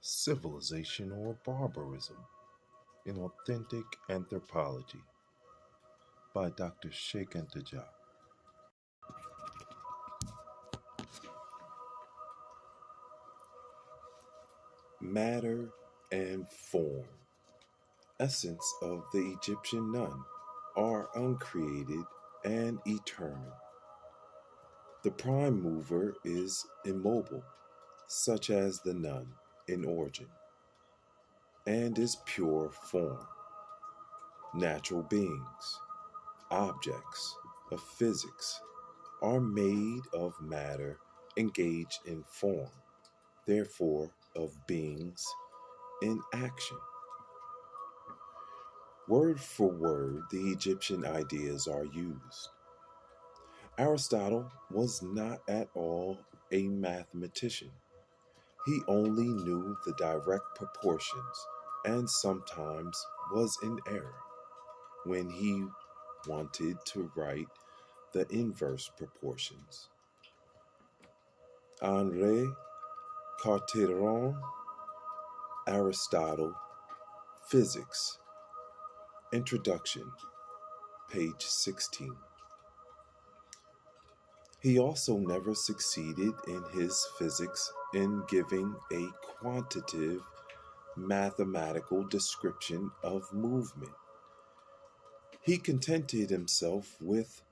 Civilization or Barbarism in Authentic Anthropology by Dr. Cheikh Anta. Matter and form, essence of the Egyptian nun, are uncreated and eternal. The prime mover is immobile, such as the nun in origin, and is pure form. Natural beings, objects of physics, are made of matter engaged in form, therefore of beings in action. Word for word, the Egyptian ideas are used. Aristotle was not at all a mathematician. He only knew the direct proportions and sometimes was in error when he wanted to write the inverse proportions. Henri Carteron, Aristotle, Physics, Introduction, page 16. He also never succeeded in his physics in giving a quantitative mathematical description of movement. He contented himself with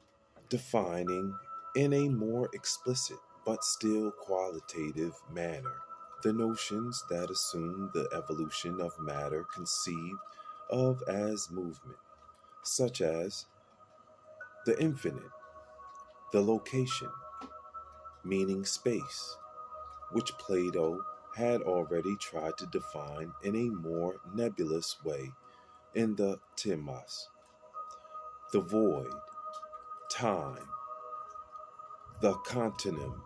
defining in a more explicit but still qualitative manner the notions that assume the evolution of matter conceived of as movement, such as the infinite, the location, meaning space, which Plato had already tried to define in a more nebulous way in the Timas, the void, time, the continuum.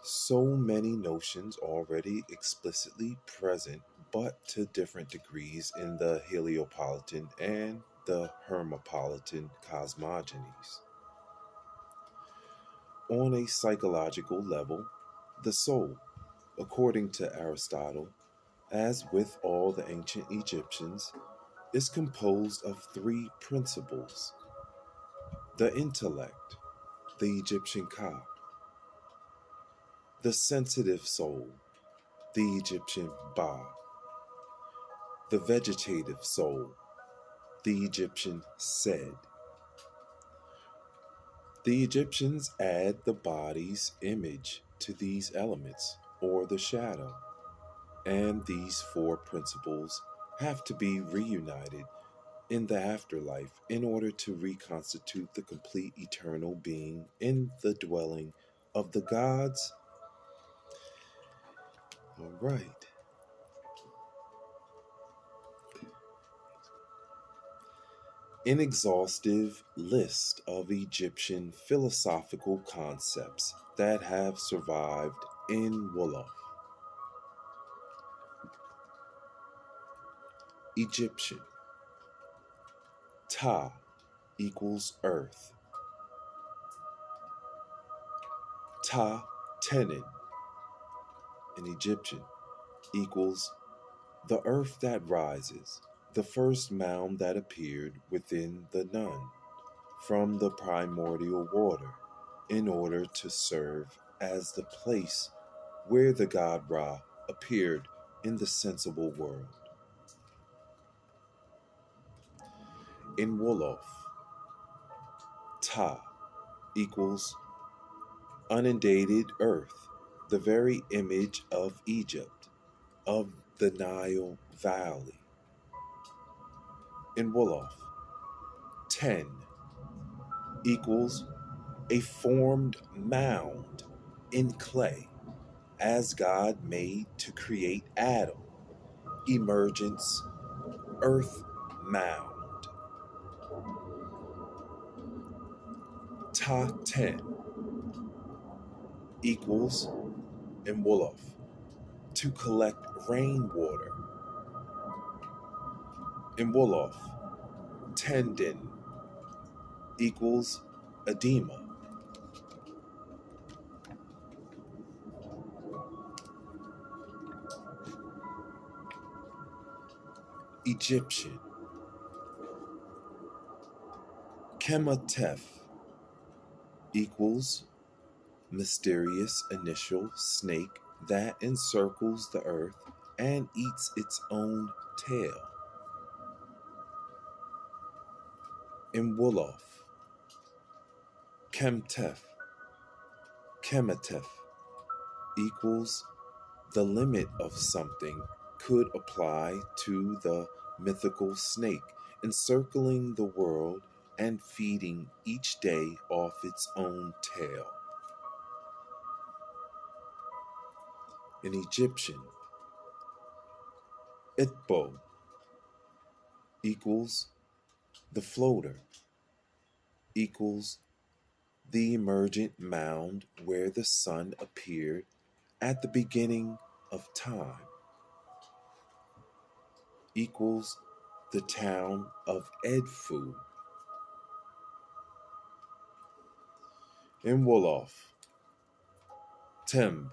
So many notions already explicitly present, but to different degrees in the Heliopolitan and the Hermopolitan cosmogonies. On a psychological level, the soul, according to Aristotle, as with all the ancient Egyptians, is composed of three principles: the intellect, the Egyptian Ka; the sensitive soul, the Egyptian Ba; the vegetative soul, the Egyptian Sed. The Egyptians add the body's image to these elements, or the shadow, and these four principles have to be reunited in the afterlife in order to reconstitute the complete eternal being in the dwelling of the gods. All right. An exhaustive list of Egyptian philosophical concepts that have survived in Wolof. Egyptian. Ta equals earth. Ta tenin in Egyptian equals the earth that rises, the first mound that appeared within the nun from the primordial water in order to serve as the place where the god Ra appeared in the sensible world. In Wolof, Ta equals inundated earth, the very image of Egypt, of the Nile Valley. In Wolof, Ten equals a formed mound in clay, as God made to create Adam, emergence, earth mound. Ta 10 equals, in Wolof, to collect rainwater. In Wolof, tendon equals edema. Egyptian. Kemetef equals mysterious initial snake that encircles the earth and eats its own tail. In Wolof, Kemetef equals the limit of something could apply to the mythical snake encircling the world and feeding each day off its own tail. In Egyptian, Itbo equals the floater, equals the emergent mound where the sun appeared at the beginning of time, equals the town of Edfu. In Wolof, Temb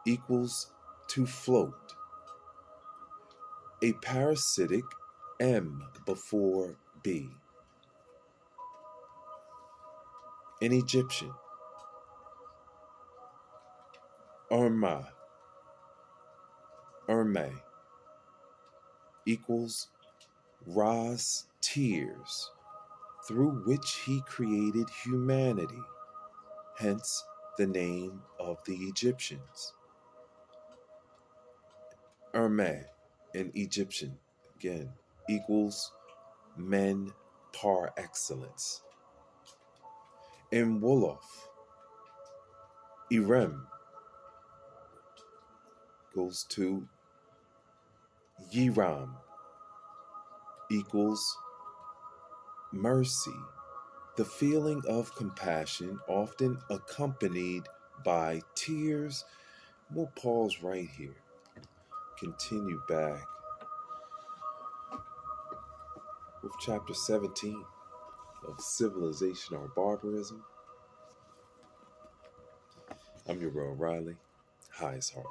equals to float, a parasitic M before B. In Egyptian, Erme equals Ra's tears, through which he created humanity, hence the name of the Egyptians. Erme in Egyptian, again, equals men par excellence. In Wolof, Irem goes to Yiram, equals mercy, the feeling of compassion often accompanied by tears. We'll pause right here. Continue back with chapter 17 of Civilization or Barbarism. I'm Uriel Riley. Highest heart.